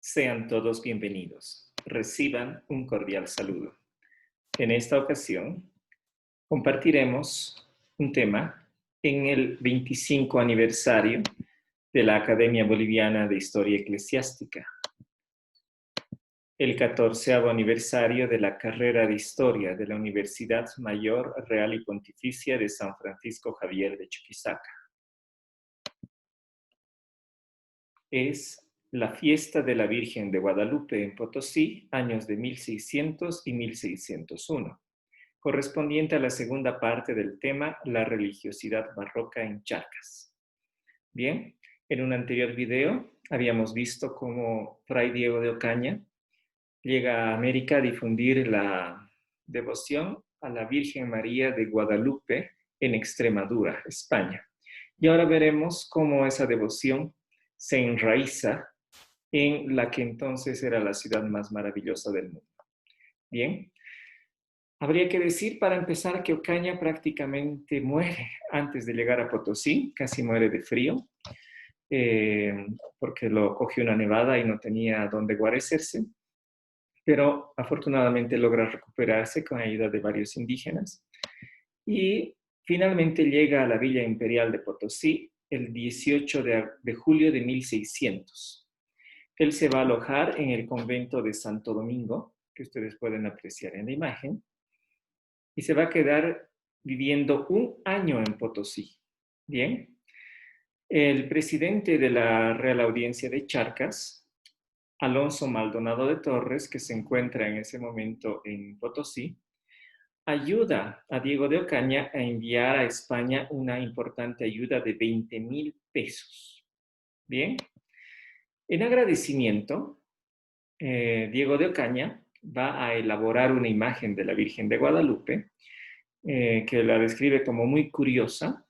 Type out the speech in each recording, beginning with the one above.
Sean todos bienvenidos. Reciban un cordial saludo. En esta ocasión, compartiremos un tema en el 25 aniversario de la Academia Boliviana de Historia Eclesiástica, el 14º aniversario de la carrera de Historia de la Universidad Mayor Real y Pontificia de San Francisco Javier de Chuquisaca. Es la fiesta de la Virgen de Guadalupe en Potosí, años de 1600 y 1601, correspondiente a la segunda parte del tema La religiosidad barroca en Charcas. Bien, en un anterior video habíamos visto cómo Fray Diego de Ocaña llega a América a difundir la devoción a la Virgen María de Guadalupe en Extremadura, España. Y ahora veremos cómo esa devoción se enraiza en la que entonces era la ciudad más maravillosa del mundo. Bien, habría que decir para empezar que Ocaña prácticamente muere antes de llegar a Potosí, casi muere de frío, porque lo cogió una nevada y no tenía dónde guarecerse, pero afortunadamente logra recuperarse con ayuda de varios indígenas y finalmente llega a la Villa Imperial de Potosí el 18 de julio de 1600. Él se va a alojar en el convento de Santo Domingo, que ustedes pueden apreciar en la imagen, y se va a quedar viviendo un año en Potosí. Bien, el presidente de la Real Audiencia de Charcas, Alonso Maldonado de Torres, que se encuentra en ese momento en Potosí, ayuda a Diego de Ocaña a enviar a España una importante ayuda de 20,000 pesos. Bien, en agradecimiento, Diego de Ocaña va a elaborar una imagen de la Virgen de Guadalupe que la describe como muy curiosa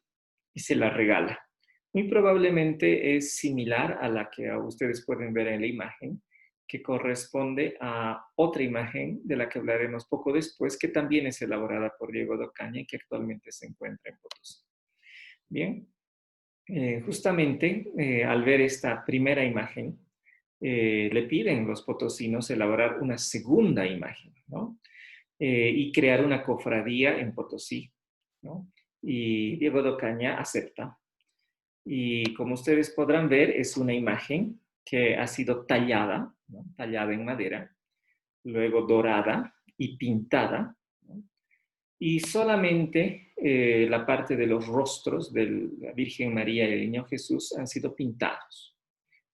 y se la regala. Muy probablemente es similar a la que ustedes pueden ver en la imagen, que corresponde a otra imagen de la que hablaremos poco después, que también es elaborada por Diego de Ocaña y que actualmente se encuentra en Potosí. Bien, justamente al ver esta primera imagen, le piden los potosinos elaborar una segunda imagen, ¿no? Y crear una cofradía en Potosí, ¿no? Y Diego de Ocaña acepta. Y como ustedes podrán ver, es una imagen que ha sido tallada, ¿no? Tallada en madera, luego dorada y pintada, ¿no? Y solamente la parte de los rostros de la Virgen María y el Niño Jesús han sido pintados.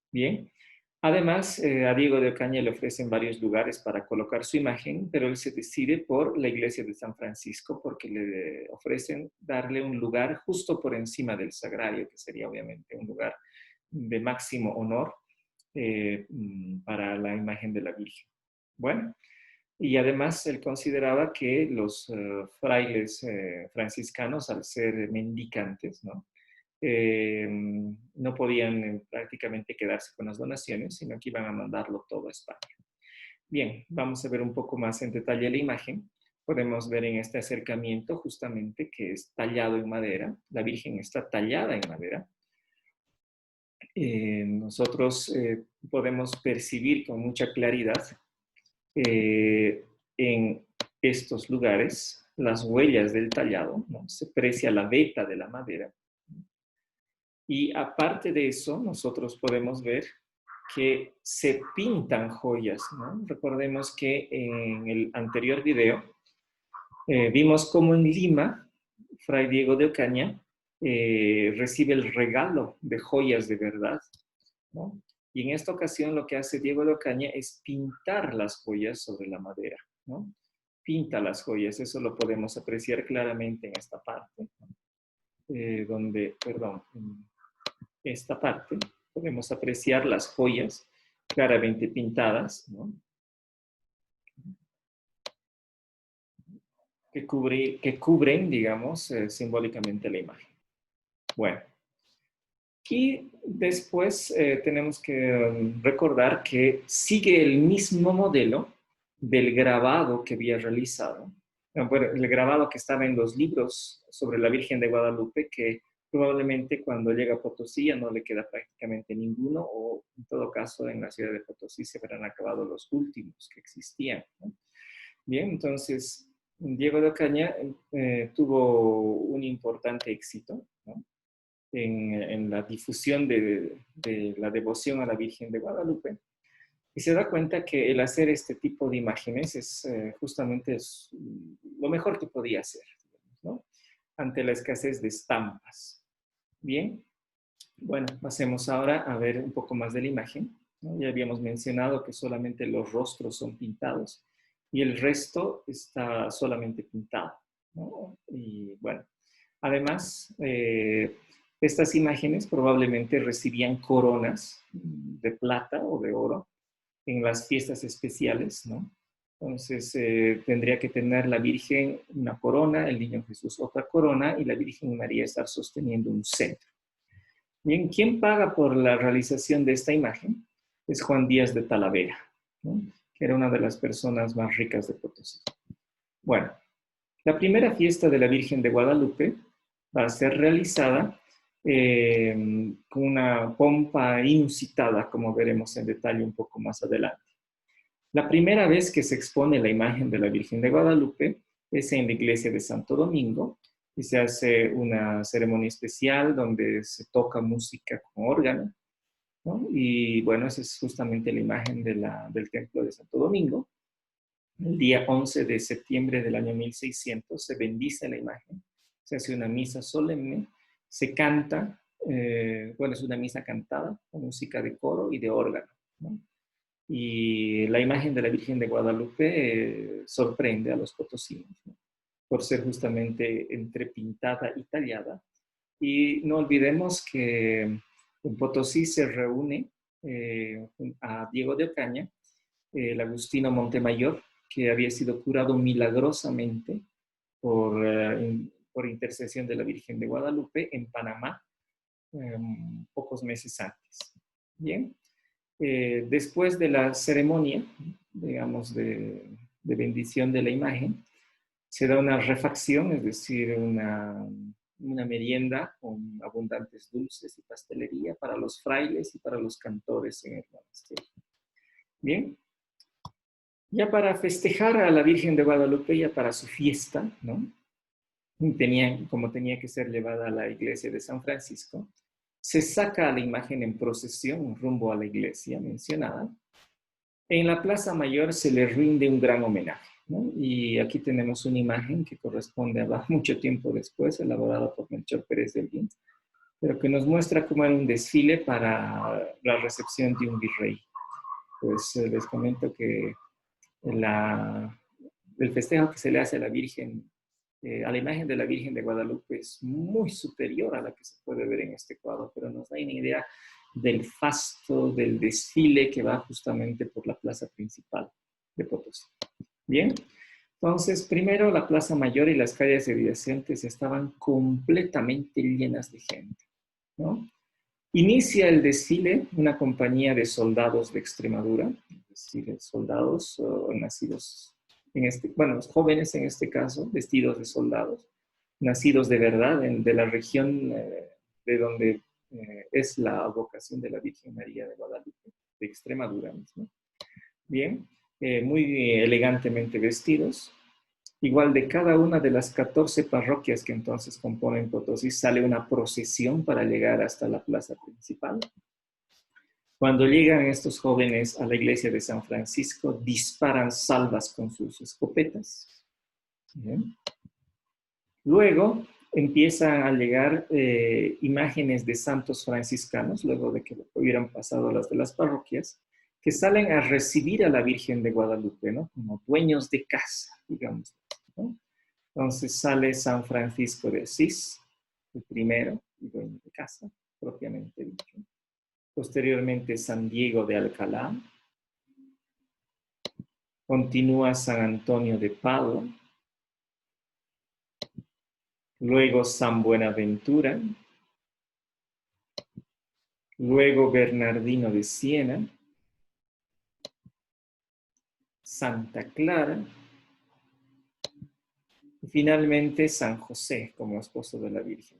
Bien. Además, a Diego de Ocaña le ofrecen varios lugares para colocar su imagen, pero él se decide por la iglesia de San Francisco porque le ofrecen darle un lugar justo por encima del sagrario, que sería obviamente un lugar de máximo honor para la imagen de la Virgen. Bueno, y además él consideraba que los frailes franciscanos, al ser mendicantes, ¿no? No podían prácticamente quedarse con las donaciones, sino que iban a mandarlo todo a España. Bien, vamos a ver un poco más en detalle la imagen. Podemos ver en este acercamiento justamente que es tallado en madera. La Virgen está tallada en madera. Nosotros podemos percibir con mucha claridad en estos lugares las huellas del tallado, ¿no? Se aprecia la veta de la madera. Y aparte de eso, nosotros podemos ver que se pintan joyas, ¿no? Recordemos que en el anterior video vimos cómo en Lima, Fray Diego de Ocaña recibe el regalo de joyas de verdad, ¿no? Y en esta ocasión lo que hace Diego de Ocaña es pintar las joyas sobre la madera, ¿no? Pinta las joyas, eso lo podemos apreciar claramente en esta parte, ¿no? Esta parte podemos apreciar las joyas claramente pintadas, ¿no? que cubren, digamos, simbólicamente la imagen. Bueno, y después tenemos que recordar que sigue el mismo modelo del grabado que había realizado. Bueno, el grabado que estaba en los libros sobre la Virgen de Guadalupe que Probablemente cuando llega a Potosí ya no le queda prácticamente ninguno, o en todo caso en la ciudad de Potosí se habrán acabado los últimos que existían, ¿no? Bien, entonces Diego de Ocaña tuvo un importante éxito, ¿no? En la difusión de la devoción a la Virgen de Guadalupe, y se da cuenta que el hacer este tipo de imágenes es justamente lo mejor que podía hacer, ¿no? Ante la escasez de estampas. Bien, bueno, pasemos ahora a ver un poco más de la imagen, ¿no? Ya habíamos mencionado que solamente los rostros son pintados y el resto está solamente pintado, ¿no? Y bueno, además, estas imágenes probablemente recibían coronas de plata o de oro en las fiestas especiales, ¿no? Entonces, tendría que tener la Virgen una corona, el Niño Jesús otra corona y la Virgen María estar sosteniendo un cetro. Bien, ¿quién paga por la realización de esta imagen? Es Juan Díaz de Talavera, ¿no? Que era una de las personas más ricas de Potosí. Bueno, la primera fiesta de la Virgen de Guadalupe va a ser realizada con una pompa inusitada, como veremos en detalle un poco más adelante. La primera vez que se expone la imagen de la Virgen de Guadalupe es en la iglesia de Santo Domingo y se hace una ceremonia especial donde se toca música con órgano, ¿no? Y bueno, esa es justamente la imagen del templo de Santo Domingo. El día 11 de septiembre del año 1600 se bendice la imagen, se hace una misa solemne, se canta, bueno, es una misa cantada con música de coro y de órgano, ¿no? Y la imagen de la Virgen de Guadalupe sorprende a los potosinos, ¿no? Por ser justamente entrepintada y tallada. Y no olvidemos que en Potosí se reúne a Diego de Ocaña, el Agustino Montemayor, que había sido curado milagrosamente por intercesión de la Virgen de Guadalupe en Panamá, pocos meses antes. Bien, después de la ceremonia, digamos, de bendición de la imagen, se da una refacción, es decir, una merienda con abundantes dulces y pastelería para los frailes y para los cantores en el monasterio. Bien, ya para festejar a la Virgen de Guadalupe, ya para su fiesta, ¿no? Como tenía que ser llevada a la iglesia de San Francisco, se saca a la imagen en procesión rumbo a la iglesia mencionada. En la Plaza Mayor se le rinde un gran homenaje, ¿no? Y aquí tenemos una imagen que corresponde a mucho tiempo después, elaborada por Melchor Pérez del Guín, pero que nos muestra cómo era un desfile para la recepción de un virrey. Pues les comento que el festejo que se le hace a la Virgen, a la imagen de la Virgen de Guadalupe es muy superior a la que se puede ver en este cuadro, pero nos da una idea del fasto, del desfile que va justamente por la plaza principal de Potosí. Bien, entonces primero la Plaza Mayor y las calles adyacentes estaban completamente llenas de gente, ¿no? Inicia el desfile una compañía de soldados de Extremadura, es decir, soldados nacidos bueno, jóvenes en este caso, vestidos de soldados, nacidos de verdad de la región de donde es la vocación de la Virgen María de Guadalupe, de Extremadura mismo. Bien, muy elegantemente vestidos. Igual de cada una de las 14 parroquias que entonces componen Potosí sale una procesión para llegar hasta la plaza principal. Cuando llegan estos jóvenes a la iglesia de San Francisco, disparan salvas con sus escopetas. Bien. Luego empiezan a llegar imágenes de santos franciscanos, luego de que hubieran pasado las de las parroquias, que salen a recibir a la Virgen de Guadalupe, ¿no? Como dueños de casa, digamos, ¿no? Entonces sale San Francisco de Asís, el primero, y dueño de casa, propiamente dicho. Posteriormente San Diego de Alcalá. Continúa San Antonio de Padua. Luego San Buenaventura. Luego Bernardino de Siena. Santa Clara. Y finalmente San José como esposo de la Virgen.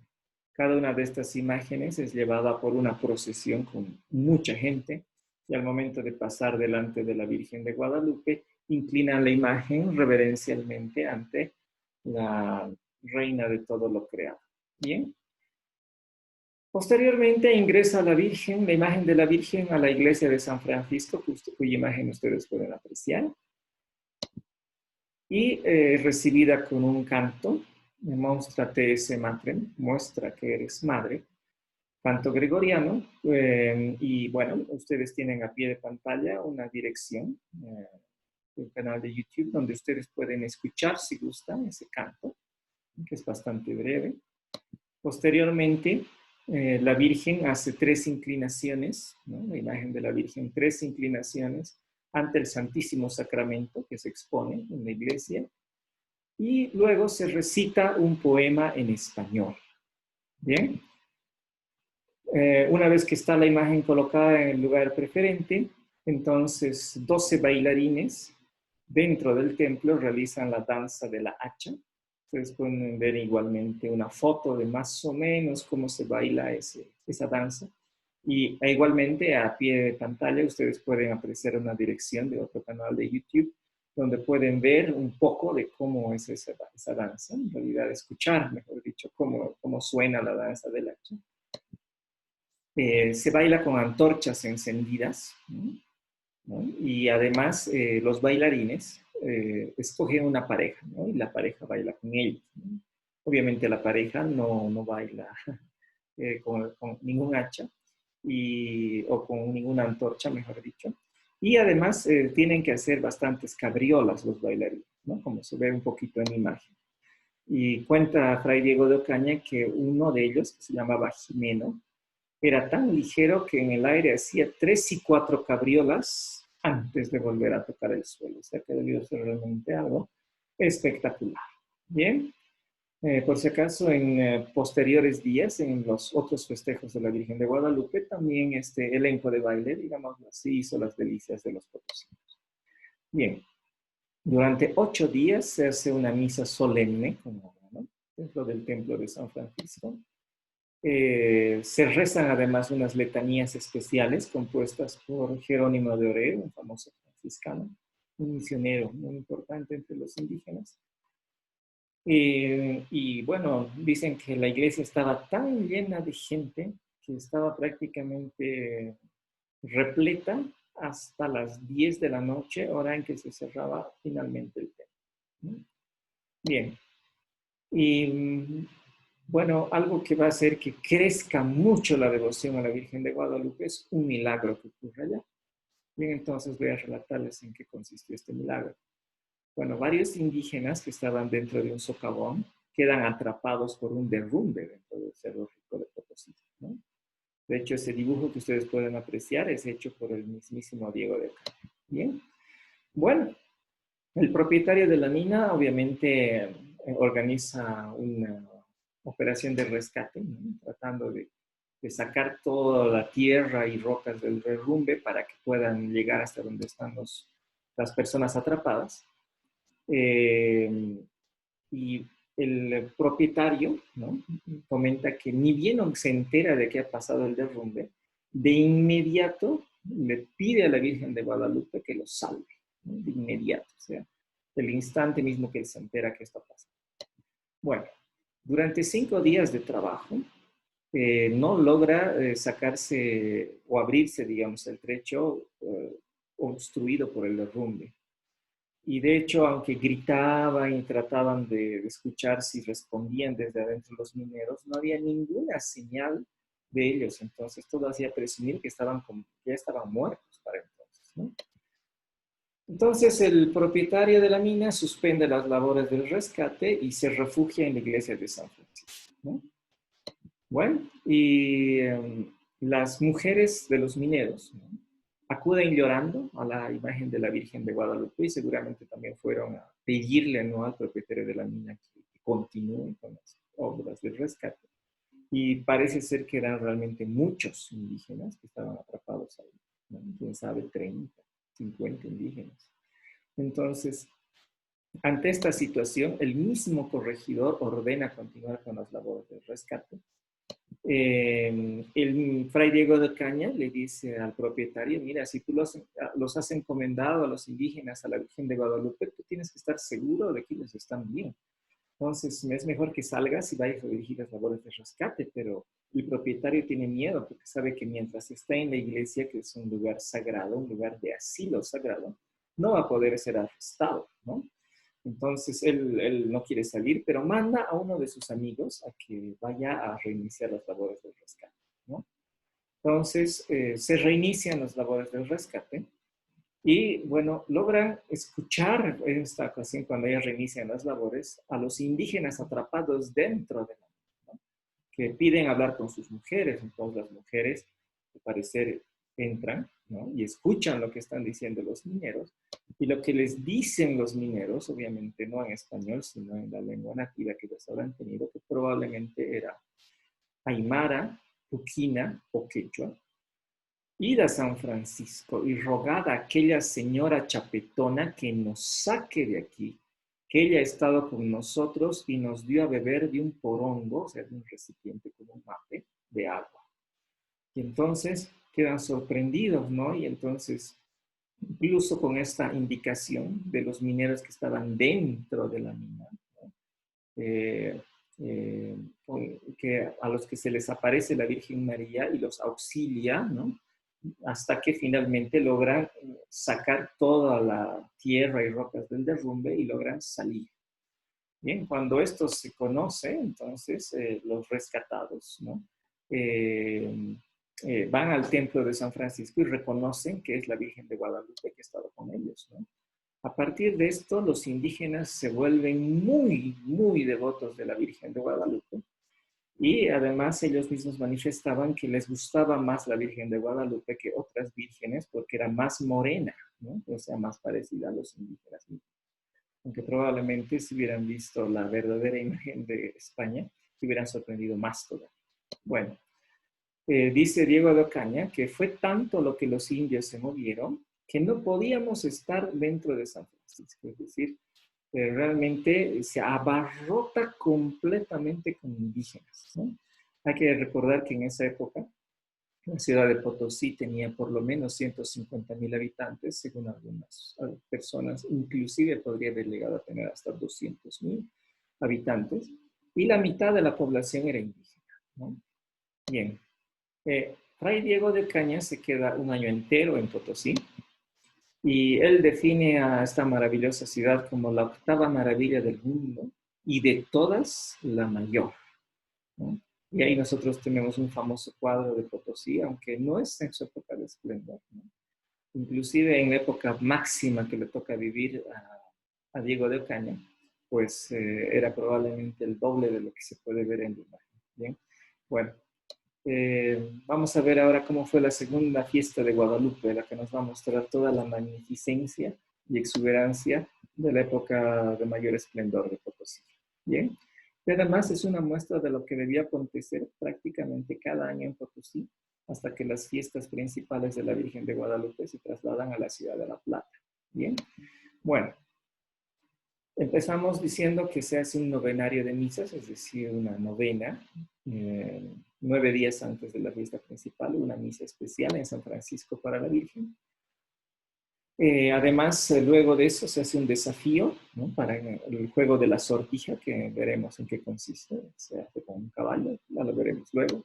Cada una de estas imágenes es llevada por una procesión con mucha gente y al momento de pasar delante de la Virgen de Guadalupe, inclinan la imagen reverencialmente ante la reina de todo lo creado. Bien. Posteriormente ingresa la Virgen, la imagen de la Virgen a la iglesia de San Francisco, cuya imagen ustedes pueden apreciar, y recibida con un canto, Demonstrate esse matrem, muestra que eres madre, canto gregoriano, y bueno, ustedes tienen a pie de pantalla una dirección del canal de YouTube donde ustedes pueden escuchar, si gustan, ese canto, que es bastante breve. Posteriormente, la Virgen hace 3 inclinaciones, ¿no? La imagen de la Virgen, 3 inclinaciones ante el Santísimo Sacramento que se expone en la iglesia, y luego se recita un poema en español. Bien. Una vez que está la imagen colocada en el lugar preferente, entonces 12 bailarines dentro del templo realizan la danza de la hacha. Ustedes pueden ver igualmente una foto de más o menos cómo se baila esa danza. Y igualmente a pie de pantalla ustedes pueden apreciar una dirección de otro canal de YouTube donde pueden ver un poco de cómo es esa danza, en realidad escuchar, mejor dicho, cómo suena la danza del hacha. Se baila con antorchas encendidas, ¿no? Y además los bailarines escogen una pareja, ¿no? Y la pareja baila con ellos, ¿no? Obviamente la pareja no baila con ningún hacha o con ninguna antorcha, mejor dicho. Y además tienen que hacer bastantes cabriolas los bailarines, ¿no? Como se ve un poquito en imagen. Y cuenta Fray Diego de Ocaña que uno de ellos, que se llamaba Jimeno, era tan ligero que en el aire hacía 3 y 4 cabriolas antes de volver a tocar el suelo. O sea que debió ser realmente algo espectacular. Bien, por si acaso en posteriores días, en los otros festejos de la Virgen de Guadalupe, también este elenco de baile, digamos así, hizo las delicias de los potosinos. Bien, durante 8 días se hace una misa solemne, como ¿no? Dentro del templo de San Francisco. Se rezan además unas letanías especiales compuestas por Jerónimo de Oreo, un famoso franciscano, un misionero muy importante entre los indígenas. Y bueno, dicen que la iglesia estaba tan llena de gente que estaba prácticamente repleta hasta las 10 de la noche, hora en que se cerraba finalmente el templo. Bien. Y bueno, algo que va a hacer que crezca mucho la devoción a la Virgen de Guadalupe es un milagro que ocurre allá. Bien, entonces voy a relatarles en qué consistió este milagro. Bueno, varios indígenas que estaban dentro de un socavón quedan atrapados por un derrumbe dentro del Cerro Rico de Potosí, ¿no? De hecho, ese dibujo que ustedes pueden apreciar es hecho por el mismísimo Diego de Ocaña. Bien, bueno, el propietario de la mina obviamente organiza una operación de rescate, ¿no? Tratando de sacar toda la tierra y rocas del derrumbe para que puedan llegar hasta donde están las personas atrapadas. Y el propietario, ¿no? Comenta que ni bien se entera de que ha pasado el derrumbe, de inmediato le pide a la Virgen de Guadalupe que lo salve, ¿no? De inmediato, o sea, el instante mismo que él se entera que esto pasa. Bueno, durante 5 días de trabajo, no logra sacarse o abrirse, digamos, el trecho obstruido por el derrumbe. Y de hecho, aunque gritaban y trataban de escuchar si respondían desde adentro los mineros, no había ninguna señal de ellos. Entonces, todo hacía presumir que ya estaban muertos para entonces, ¿no? Entonces, el propietario de la mina suspende las labores del rescate y se refugia en la iglesia de San Francisco, ¿no? Bueno, y las mujeres de los mineros, ¿no? Acuden llorando a la imagen de la Virgen de Guadalupe y seguramente también fueron a pedirle, ¿no? Al propietario de la mina que continúe con las obras de rescate. Y parece ser que eran realmente muchos indígenas que estaban atrapados ahí, ¿no? Quién sabe, 30, 50 indígenas. Entonces, ante esta situación, el mismo corregidor ordena continuar con las labores de rescate El fray Diego de Caña le dice al propietario, mira, si tú los has encomendado a los indígenas, a la Virgen de Guadalupe, tú tienes que estar seguro de que ellos están bien. Entonces, es mejor que salgas y vayas a dirigir las labores de rescate, pero el propietario tiene miedo porque sabe que mientras está en la iglesia, que es un lugar sagrado, un lugar de asilo sagrado, no va a poder ser arrestado, ¿no? Entonces, él no quiere salir, pero manda a uno de sus amigos a que vaya a reiniciar las labores del rescate, ¿no? Entonces, se reinician las labores del rescate y, bueno, logran escuchar en esta ocasión, cuando ellos reinician las labores, a los indígenas atrapados dentro de la mina, ¿no? Que piden hablar con sus mujeres. Entonces, las mujeres, al parecer, entran, ¿no? Y escuchan lo que están diciendo los mineros. Y lo que les dicen los mineros, obviamente no en español, sino en la lengua nativa que ellos habrán tenido, que probablemente era aymara, puquina o quechua. Id a San Francisco y rogad a aquella señora chapetona que nos saque de aquí, que ella ha estado con nosotros y nos dio a beber de un porongo, o sea, de un recipiente como un mate, de agua. Y entonces quedan sorprendidos, ¿no? Y entonces, incluso con esta indicación de los mineros que estaban dentro de la mina, ¿no? eh, eh, que a los que se les aparece la Virgen María y los auxilia, ¿no? Hasta que finalmente logran sacar toda la tierra y rocas del derrumbe y logran salir. Bien, cuando esto se conoce, entonces los rescatados, ¿no? Van al templo de San Francisco y reconocen que es la Virgen de Guadalupe que ha estado con ellos, ¿no? A partir de esto, los indígenas se vuelven muy, muy devotos de la Virgen de Guadalupe y además ellos mismos manifestaban que les gustaba más la Virgen de Guadalupe que otras vírgenes porque era más morena, ¿no? O sea, más parecida a los indígenas. Aunque probablemente si hubieran visto la verdadera imagen de España, se hubieran sorprendido más todavía. Bueno, dice Diego de Ocaña que fue tanto lo que los indios se movieron que no podíamos estar dentro de San Francisco. Es decir, realmente se abarrota completamente con indígenas, ¿no? Hay que recordar que en esa época la ciudad de Potosí tenía por lo menos 150,000 habitantes, según algunas personas, inclusive podría haber llegado a tener hasta 200,000 habitantes, y la mitad de la población era indígena, ¿no? Bien, Fray Diego de Caña se queda un año entero en Potosí, y él define a esta maravillosa ciudad como la octava maravilla del mundo y de todas la mayor, ¿no? Y ahí nosotros tenemos un famoso cuadro de Potosí, aunque no es en su época de esplendor, ¿no? Inclusive en la época máxima que le toca vivir a Diego de Ocaña, pues era probablemente el doble de lo que se puede ver en la imagen. Bien, bueno, vamos a ver ahora cómo fue la segunda fiesta de Guadalupe, la que nos va a mostrar toda la magnificencia y exuberancia de la época de mayor esplendor de Potosí. Bien, y además es una muestra de lo que debía acontecer prácticamente cada año en Potosí, hasta que las fiestas principales de la Virgen de Guadalupe se trasladan a la ciudad de La Plata. Bien, bueno, empezamos diciendo que se hace un novenario de misas, es decir, una novena, 9 días antes de la fiesta principal, una misa especial en San Francisco para la Virgen. Además, luego de eso se hace un desafío, ¿no? Para el juego de la sortija, que veremos en qué consiste. Se hace con un caballo, ya lo veremos luego.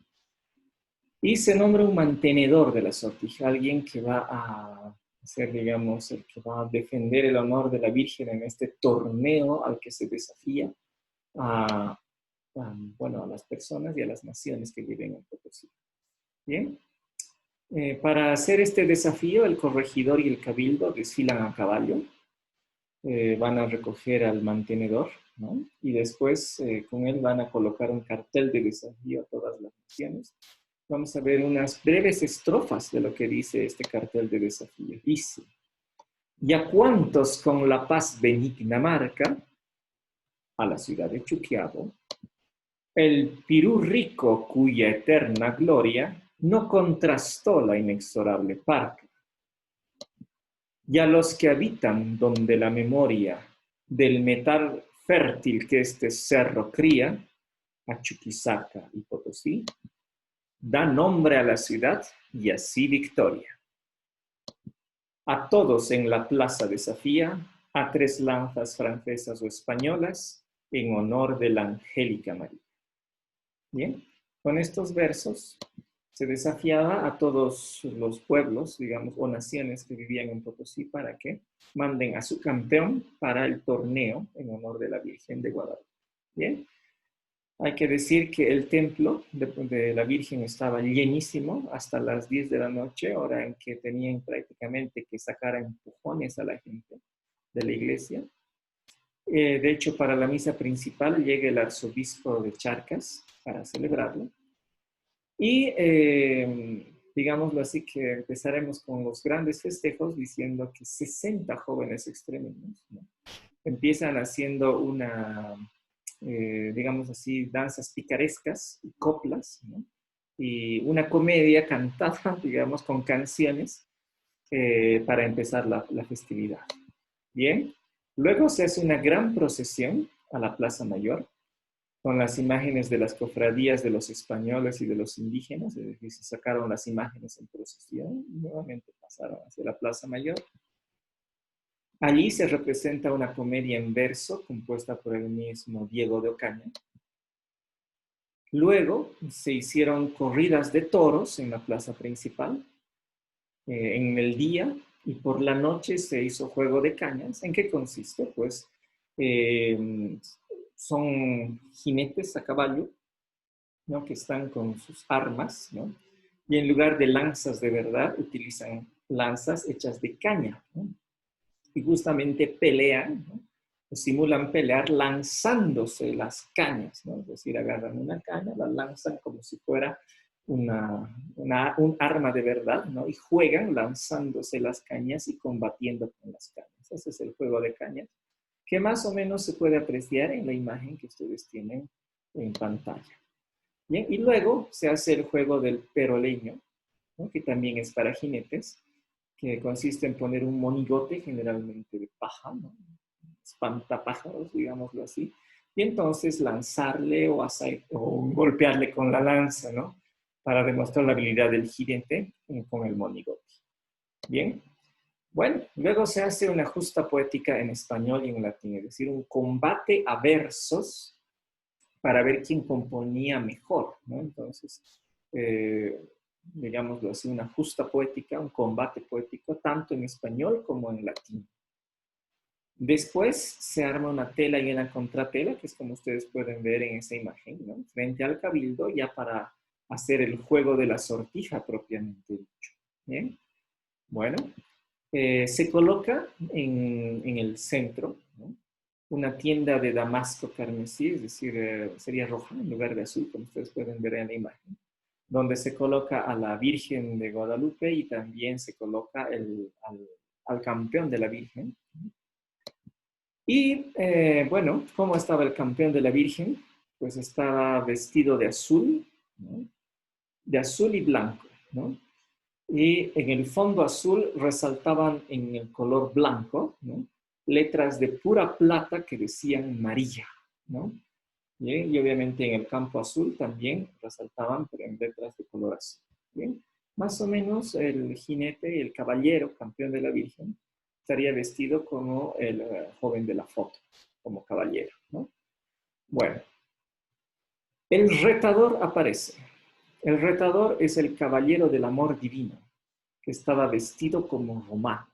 Y se nombra un mantenedor de la sortija, alguien que va a ser, digamos, el que va a defender el honor de la Virgen en este torneo al que se desafía bueno, a las personas y a las naciones que viven en Potosí. Bien. Para hacer este desafío, el corregidor y el cabildo desfilan a caballo, van a recoger al mantenedor, ¿no? Y después con él van a colocar un cartel de desafío a todas las naciones. Vamos a ver unas breves estrofas de lo que dice este cartel de desafío. Dice: ¿y a cuántos con la paz benigna marca a la ciudad de Chuquiabo el Pirú rico cuya eterna gloria no contrastó la inexorable parca? Y a los que habitan donde la memoria del metal fértil que este cerro cría, a Chuquisaca y Potosí, da nombre a la ciudad y así victoria. A todos en la plaza desafía, a 3 lanzas francesas o españolas, en honor de la Angélica María. Bien, con estos versos se desafiaba a todos los pueblos, digamos, o naciones que vivían en Potosí para que manden a su campeón para el torneo en honor de la Virgen de Guadalupe. Bien, hay que decir que el templo de la Virgen estaba llenísimo hasta las 10 de la noche, hora en que tenían prácticamente que sacar a empujones a la gente de la iglesia. De hecho, para la misa principal llega el arzobispo de Charcas para celebrarlo. Y digámoslo así, que empezaremos con los grandes festejos diciendo que 60 jóvenes extremeños, ¿no?, empiezan haciendo digamos así, danzas picarescas y coplas, ¿no?, y una comedia cantada, digamos, con canciones para empezar la festividad. Bien, luego se hace una gran procesión a la Plaza Mayor, con las imágenes de las cofradías de los españoles y de los indígenas, es decir, se sacaron las imágenes en procesión y nuevamente pasaron hacia la Plaza Mayor. Allí se representa una comedia en verso compuesta por el mismo Diego de Ocaña. Luego se hicieron corridas de toros en la plaza principal en el día, y por la noche se hizo juego de cañas. ¿En qué consiste? Pues son jinetes a caballo, ¿no?, que están con sus armas, ¿no?, y en lugar de lanzas de verdad utilizan lanzas hechas de caña, ¿no?, y justamente pelean, ¿no?, o simulan pelear lanzándose las cañas, ¿no?, es decir, agarran una caña, la lanzan como si fuera un arma de verdad, ¿no?, y juegan lanzándose las cañas y combatiendo con las cañas. Ese es el juego de cañas, que más o menos se puede apreciar en la imagen que ustedes tienen en pantalla. Bien, y luego se hace el juego del peroleño, ¿no?, que también es para jinetes, que consiste en poner un monigote, generalmente de paja, ¿no?, espantapájaros, digámoslo así, y entonces lanzarle o golpearle con la lanza, ¿no?, para demostrar la habilidad del jinete con el monigote. Bien, bueno, luego se hace una justa poética en español y en latín, es decir, un combate a versos para ver quién componía mejor, ¿no? Entonces, digámoslo así, una justa poética, un combate poético, tanto en español como en latín. Después se arma una tela y una contratela, que es como ustedes pueden ver en esa imagen, ¿no?, frente al cabildo, ya para hacer el juego de la sortija propiamente dicho. ¿Bien? Bueno, se coloca en el centro, ¿no?, una tienda de damasco carmesí, es decir, sería roja en lugar de azul, como ustedes pueden ver en la imagen, donde se coloca a la Virgen de Guadalupe y también se coloca al campeón de la Virgen. Y bueno, ¿cómo estaba el campeón de la Virgen? Pues estaba vestido de azul, ¿no?, de azul y blanco, ¿no?, y en el fondo azul resaltaban en el color blanco, ¿no?, letras de pura plata que decían María, ¿no? Bien, y obviamente en el campo azul también resaltaban, pero en letras de color azul. Bien, más o menos el jinete, el caballero, campeón de la Virgen, estaría vestido como el joven de la foto, como caballero, ¿no? Bueno, el retador aparece. El retador es el caballero del amor divino, que estaba vestido como romano.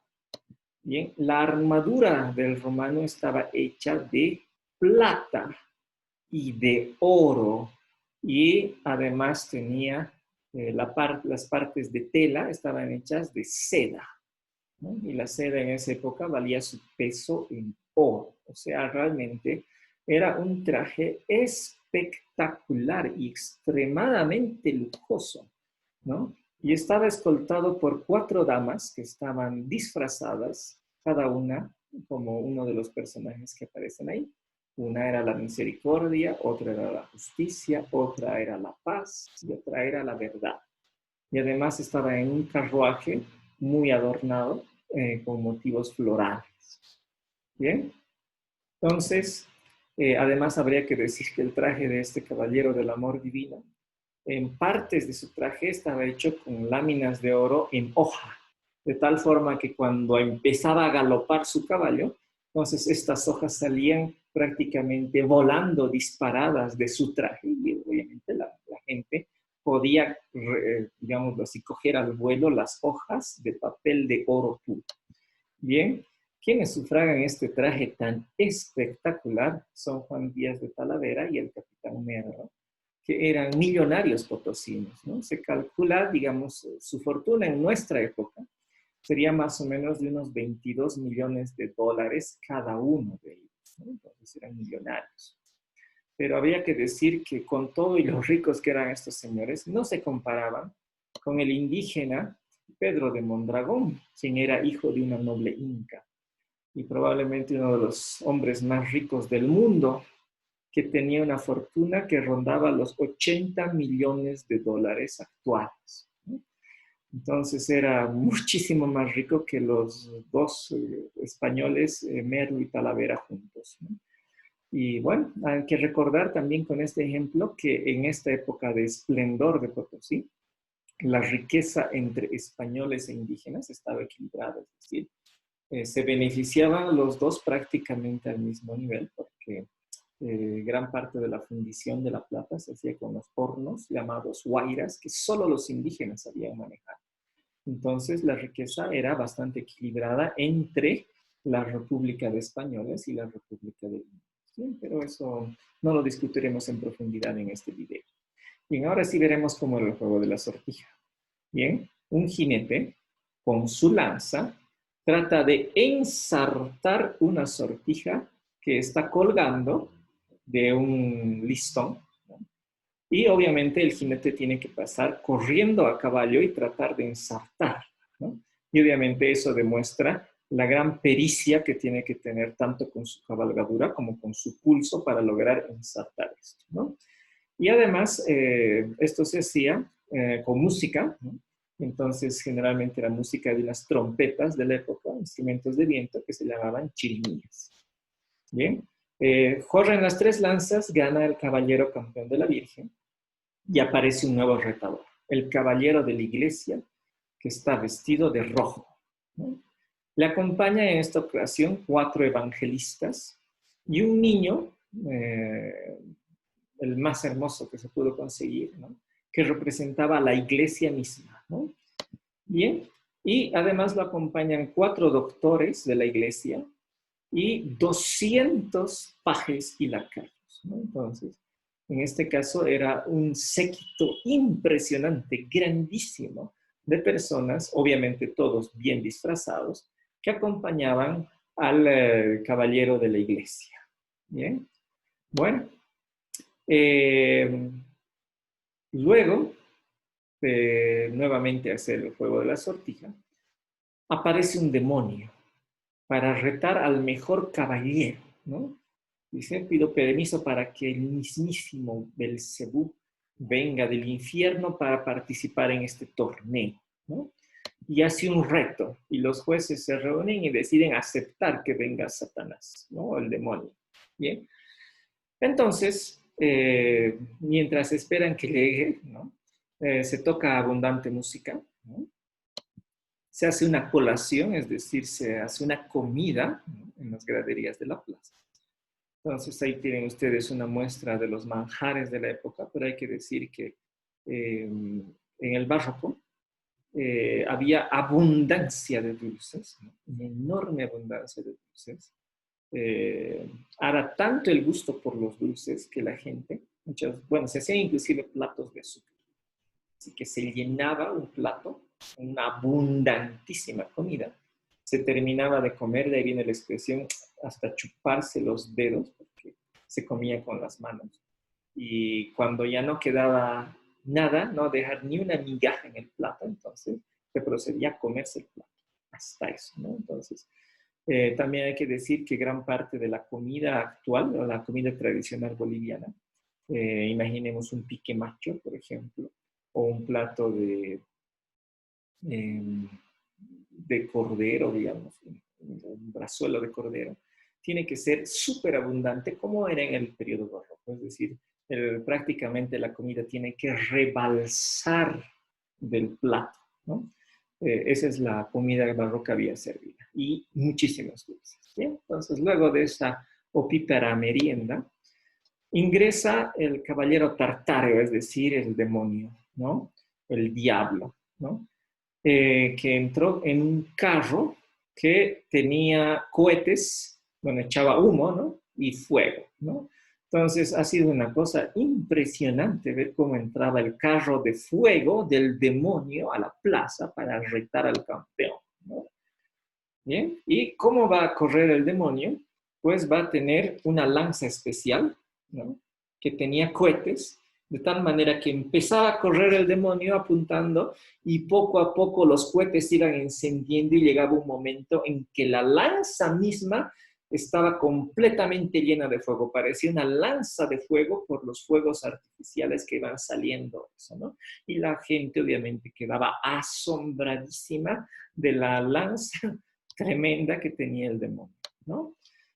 Bien, la armadura del romano estaba hecha de plata y de oro, y además tenía las partes de tela estaban hechas de seda, ¿no? Y la seda en esa época valía su peso en oro, o sea, realmente era un traje espectacular y extremadamente lujoso, ¿no? Y estaba escoltado por 4 damas que estaban disfrazadas, cada una como uno de los personajes que aparecen ahí. Una era la misericordia, otra era la justicia, otra era la paz y otra era la verdad. Y además estaba en un carruaje muy adornado con motivos florales. Bien, entonces, además habría que decir que el traje de este caballero del amor divino en partes de su traje estaba hecho con láminas de oro en hoja, de tal forma que cuando empezaba a galopar su caballo, entonces estas hojas salían prácticamente volando, disparadas de su traje, y obviamente la gente podía, digamos así, coger al vuelo las hojas de papel de oro puro. Bien, quienes sufragan este traje tan espectacular son Juan Díaz de Talavera y el capitán Merlo, que eran millonarios potosinos, ¿no? Se calcula, digamos, su fortuna en nuestra época sería más o menos de unos 22 millones de dólares cada uno de ellos, ¿no? Entonces eran millonarios. Pero había que decir que con todo y los ricos que eran estos señores, no se comparaban con el indígena Pedro de Mondragón, quien era hijo de una noble inca y probablemente uno de los hombres más ricos del mundo, que tenía una fortuna que rondaba los 80 millones de dólares actuales, ¿no? Entonces era muchísimo más rico que los dos españoles, Merlo y Talavera juntos, ¿no? Y bueno, hay que recordar también con este ejemplo que en esta época de esplendor de Potosí, la riqueza entre españoles e indígenas estaba equilibrada, es decir, se beneficiaban los dos prácticamente al mismo nivel, porque gran parte de la fundición de la plata se hacía con los hornos llamados huayras, que solo los indígenas sabían manejar. Entonces, la riqueza era bastante equilibrada entre la República de Españoles y la República de Indios. ¿Sí? Pero eso no lo discutiremos en profundidad en este video. Bien, ahora sí veremos cómo era el juego de la sortija. Bien, un jinete con su lanza trata de ensartar una sortija que está colgando de un listón, ¿no? Y obviamente el jinete tiene que pasar corriendo a caballo y tratar de ensartar, ¿no? Y obviamente eso demuestra la gran pericia que tiene que tener tanto con su cabalgadura como con su pulso para lograr ensartar esto, ¿no? Y además, esto se hacía con música, ¿no? Entonces, generalmente era música de las trompetas de la época, instrumentos de viento que se llamaban chirimías. Bien, corren las tres lanzas, gana el caballero campeón de la Virgen y aparece un nuevo retador, el caballero de la iglesia, que está vestido de rojo, ¿no? Le acompaña en esta ocasión 4 evangelistas y un niño, el más hermoso que se pudo conseguir, ¿no? Que representaba a la iglesia misma, ¿no? Bien, y además lo acompañan 4 doctores de la iglesia y 200 pajes y lacayos, ¿no? Entonces, en este caso era un séquito impresionante, grandísimo, de personas, obviamente todos bien disfrazados, que acompañaban al caballero de la iglesia. Bien, bueno, eh, luego de nuevamente hacer el juego de la sortija, aparece un demonio para retar al mejor caballero, ¿no? Dice, pido permiso para que el mismísimo Belcebú venga del infierno para participar en este torneo, ¿no? Y hace un reto, y los jueces se reúnen y deciden aceptar que venga Satanás, ¿no? El demonio. Bien. Entonces, mientras esperan que llegue, ¿no? Se toca abundante música, ¿no? Se hace una colación, es decir, se hace una comida, ¿no? En las graderías de la plaza. Entonces ahí tienen ustedes una muestra de los manjares de la época, pero hay que decir que en el barroco había abundancia de dulces, ¿no? Una enorme abundancia de dulces. Era tanto el gusto por los dulces que la gente, bueno, se hacían inclusive platos de azúcar. Así que se llenaba un plato, una abundantísima comida. Se terminaba de comer, de ahí viene la expresión, hasta chuparse los dedos, porque se comía con las manos. Y cuando ya no quedaba nada, no dejar ni una migaja en el plato, entonces se procedía a comerse el plato. Hasta eso, ¿no? Entonces, también hay que decir que gran parte de la comida actual, o la comida tradicional boliviana, imaginemos un pique macho, por ejemplo, o un plato de cordero, digamos, un brazuelo de cordero, tiene que ser súper abundante como era en el periodo barroco. Es decir, prácticamente la comida tiene que rebalsar del plato, ¿no? Esa es la comida barroca había servida. Y muchísimos dulces. ¿Bien? Entonces, luego de esa opípara merienda, ingresa el caballero Tartáreo, es decir, el demonio, ¿no? El diablo, ¿no? Que entró en un carro que tenía cohetes, bueno, echaba humo, ¿no? Y fuego, ¿no? Entonces ha sido una cosa impresionante ver cómo entraba el carro de fuego del demonio a la plaza para retar al campeón, ¿no? Bien, ¿y cómo va a correr el demonio? Pues va a tener una lanza especial, ¿no? Que tenía cohetes, de tal manera que empezaba a correr el demonio apuntando y poco a poco los cohetes iban encendiendo y llegaba un momento en que la lanza misma estaba completamente llena de fuego. Parecía una lanza de fuego por los fuegos artificiales que iban saliendo, eso, ¿no? Y la gente obviamente quedaba asombradísima de la lanza tremenda que tenía el demonio, ¿no?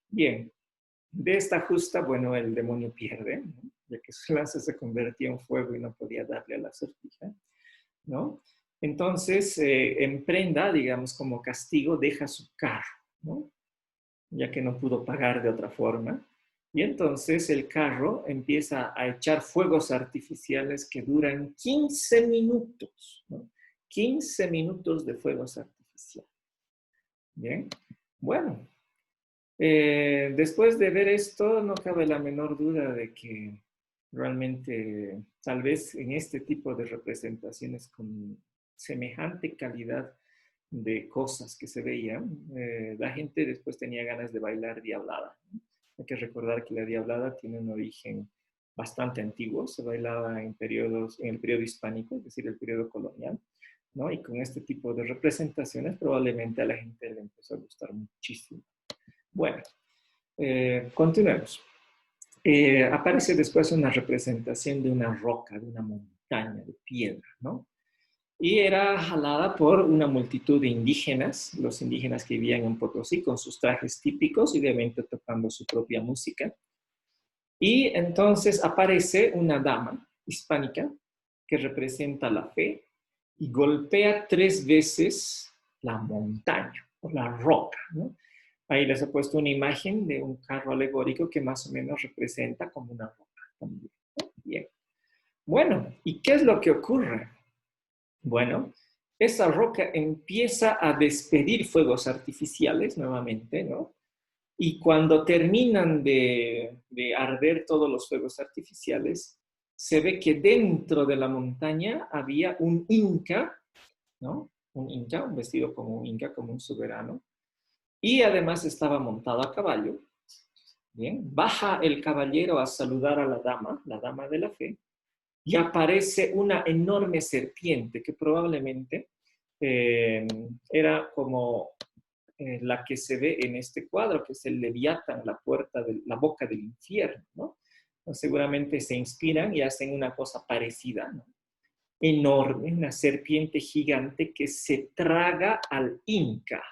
Bien, de esta justa, bueno, el demonio pierde, ¿no? Ya que su lanza se convertía en fuego y no podía darle a la sortija, ¿no? Entonces, en prenda, digamos, como castigo, deja su carro, ¿no? Ya que no pudo pagar de otra forma. Y entonces el carro empieza a echar fuegos artificiales que duran 15 minutos, ¿no? 15 minutos de fuegos artificiales. Bien, bueno, después de ver esto, no cabe la menor duda de que realmente, tal vez en este tipo de representaciones con semejante calidad de cosas que se veían, la gente después tenía ganas de bailar diablada. Hay que recordar que la diablada tiene un origen bastante antiguo, se bailaba en periodos, en el periodo hispánico, es decir, el periodo colonial, ¿no? Y con este tipo de representaciones probablemente a la gente le empezó a gustar muchísimo. Bueno, continuemos. Aparece después una representación de una roca, de una montaña de piedra, ¿no? Y era jalada por una multitud de indígenas, los indígenas que vivían en Potosí con sus trajes típicos y obviamente tocando su propia música. Y entonces aparece una dama hispánica que representa la fe y golpea 3 veces la montaña o la roca, ¿no? Ahí les he puesto una imagen de un carro alegórico que más o menos representa como una roca también, ¿no? Bien. Bueno, ¿y qué es lo que ocurre? Bueno, esa roca empieza a despedir fuegos artificiales nuevamente, ¿no? Y cuando terminan de arder todos los fuegos artificiales, se ve que dentro de la montaña había un inca, ¿no? Un inca, un vestido como un inca, como un soberano, y además estaba montado a caballo. Bien, baja el caballero a saludar a la dama de la fe, y aparece una enorme serpiente que probablemente eh, era como la que se ve en este cuadro, que es el Leviatán, la boca del infierno, ¿no? Entonces, seguramente se inspiran y hacen una cosa parecida, ¿no? Enorme, una serpiente gigante que se traga al Inca.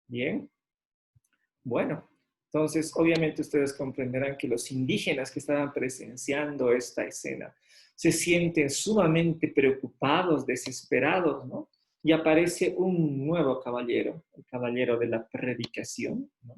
Bien, bueno, entonces obviamente ustedes comprenderán que los indígenas que estaban presenciando esta escena se sienten sumamente preocupados, desesperados, ¿no? Y aparece un nuevo caballero, el caballero de la predicación, ¿no?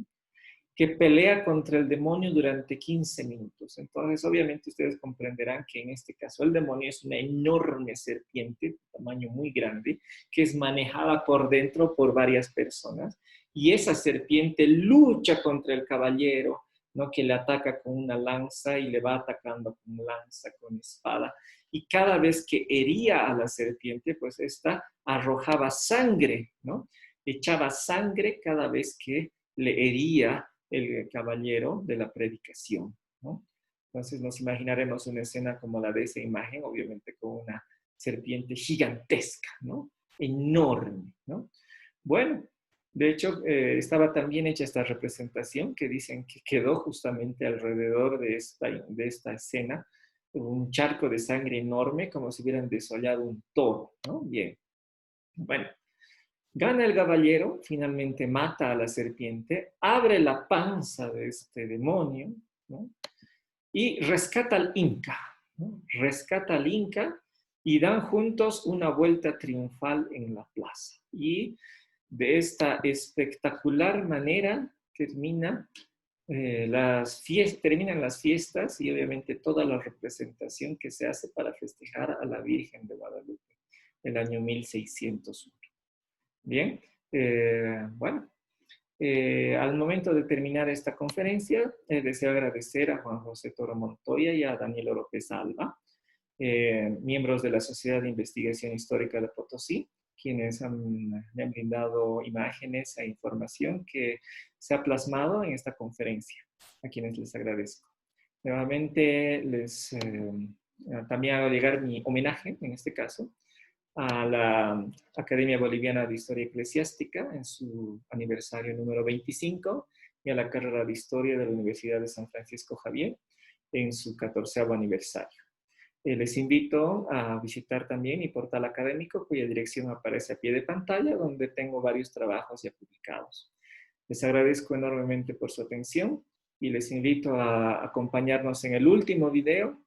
Que pelea contra el demonio durante 15 minutos. Entonces, obviamente, ustedes comprenderán que en este caso el demonio es una enorme serpiente, de tamaño muy grande, que es manejada por dentro por varias personas. Y esa serpiente lucha contra el caballero, ¿no? Que le ataca con una lanza y le va atacando con lanza, con espada. Y cada vez que hería a la serpiente, pues esta arrojaba sangre, ¿no? Echaba sangre cada vez que le hería el caballero de la predicación, ¿no? Entonces nos imaginaremos una escena como la de esa imagen, obviamente con una serpiente gigantesca, ¿no? Enorme, ¿no? Bueno, de hecho, estaba también hecha esta representación que dicen que quedó justamente alrededor de esta escena un charco de sangre enorme, como si hubieran desollado un toro, ¿no? Bien. Bueno, gana el caballero, finalmente mata a la serpiente, abre la panza de este demonio, ¿no? y rescata al Inca, ¿no? Rescata al Inca y dan juntos una vuelta triunfal en la plaza. Y de esta espectacular manera terminan las fiestas y obviamente toda la representación que se hace para festejar a la Virgen de Guadalupe, el año 1601. Bien, bueno, al momento de terminar esta conferencia, deseo agradecer a Juan José Toro Montoya y a Daniel López Alba, miembros de la Sociedad de Investigación Histórica de Potosí, quienes me han brindado imágenes e información que se ha plasmado en esta conferencia, a quienes les agradezco. Nuevamente, también hago llegar mi homenaje, en este caso, a la Academia Boliviana de Historia Eclesiástica en su aniversario número 25 y a la carrera de Historia de la Universidad de San Francisco Javier en su 14º aniversario. Les invito a visitar también mi portal académico, cuya dirección aparece a pie de pantalla, donde tengo varios trabajos ya publicados. Les agradezco enormemente por su atención y les invito a acompañarnos en el último video,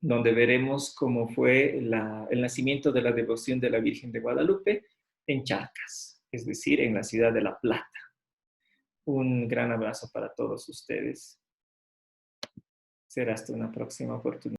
donde veremos cómo fue el nacimiento de la devoción de la Virgen de Guadalupe en Charcas, es decir, en la ciudad de La Plata. Un gran abrazo para todos ustedes. Será hasta una próxima oportunidad.